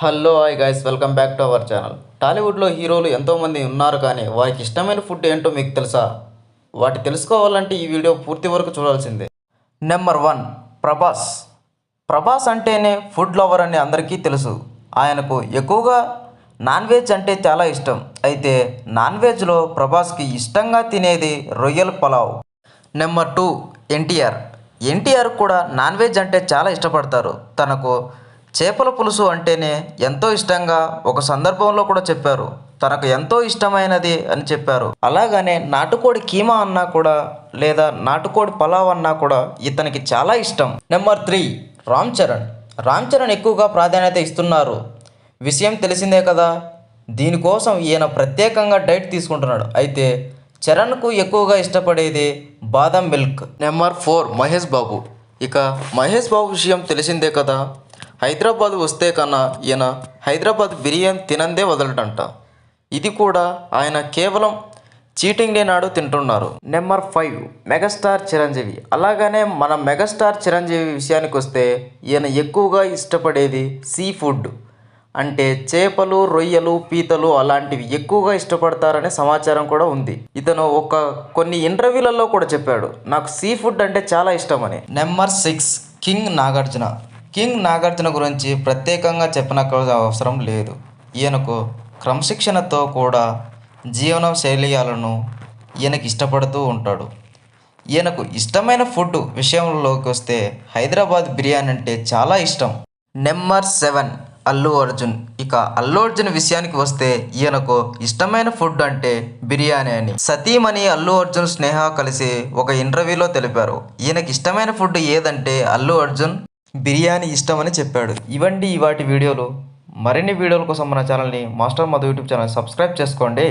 Hello hi guys, welcome back to our channel. టాలీవుడ్లో హీరోలు ఎంతోమంది ఉన్నారు, కానీ వారికి ఇష్టమైన ఫుడ్ ఏంటో మీకు తెలుసా? వాటి తెలుసుకోవాలంటే ఈ వీడియో పూర్తి వరకు చూడాల్సిందే. నెంబర్ 1, ప్రభాస్. ప్రభాస్ అంటేనే ఫుడ్ లవర్ అని అందరికీ తెలుసు. ఆయనకు ఎక్కువగా నాన్ వెజ్ అంటే చాలా ఇష్టం. అయితే నాన్ వెజ్లో ప్రభాస్కి ఇష్టంగా తినేది రొయ్యల పలావ్. నెంబర్ 2, ఎన్టీఆర్. ఎన్టీఆర్ కూడా నాన్ వెజ్ అంటే చాలా ఇష్టపడతారు. తనకు చేపల పులుసు అంటేనే ఎంతో ఇష్టంగా ఒక సందర్భంలో కూడా చెప్పారు. తనకు ఎంతో ఇష్టమైనది అని చెప్పారు. అలాగనే నాటుకోడి కీమా అన్నా కూడా, లేదా నాటుకోడి పలావ్ అన్నా కూడా ఇతనికి చాలా ఇష్టం. నెంబర్ 3, రామ్ చరణ్. రామ్ చరణ్ ఎక్కువగా ప్రాధాన్యత ఇస్తున్నారు. విషయం తెలిసిందే కదా. దీనికోసం ఈయన ప్రత్యేకంగా డైట్ తీసుకుంటున్నాడు. అయితే చరణ్కు ఎక్కువగా ఇష్టపడేది బాదం మిల్క్. నెంబర్ 4, మహేష్ బాబు. ఇక మహేష్ బాబు విషయం తెలిసిందే కదా. హైదరాబాద్ వస్తే కన్నా ఈయన హైదరాబాద్ బిర్యానీ తినందే వదలటంట. ఇది కూడా ఆయన కేవలం చీటింగ్ డే నాడు తింటున్నారు. Number 5, megastar Chiranjeevi. అలాగనే మన మెగాస్టార్ చిరంజీవి విషయానికి వస్తే ఈయన ఎక్కువగా ఇష్టపడేది సీ ఫుడ్. అంటే చేపలు, రొయ్యలు, పీతలు అలాంటివి ఎక్కువగా ఇష్టపడతారనే సమాచారం కూడా ఉంది. ఇతను కొన్ని ఇంటర్వ్యూలలో కూడా చెప్పాడు, నాకు సీ ఫుడ్ అంటే చాలా ఇష్టమని. Number 6, king Nagarjuna. King Nagarjuna గురించి ప్రత్యేకంగా చెప్పనక్కర్సిన అవసరం లేదు. ఈయనకు క్రమశిక్షణతో కూడా జీవన శైలియాలను ఈయనకి ఇష్టపడుతూ ఉంటాడు. ఈయనకు ఇష్టమైన ఫుడ్ విషయంలోకి వస్తే హైదరాబాద్ బిర్యానీ అంటే చాలా ఇష్టం. నెంబర్ 7, అల్లు అర్జున్. ఇక అల్లు అర్జున్ విషయానికి వస్తే ఈయనకు ఇష్టమైన ఫుడ్ అంటే బిర్యానీ అని సతీమణి అల్లు అర్జున్ స్నేహ కలిసి ఒక ఇంటర్వ్యూలో తెలిపారు. ఈయనకి ఇష్టమైన ఫుడ్ ఏదంటే అల్లు అర్జున్ బిర్యానీ ఇష్టమని చెప్పాడు. ఇవండి వాటి వీడియోలు. మరిన్ని వీడియోల కోసం మన ఛానల్ని master Madhu YouTube channel subscribe చేసుకోండి.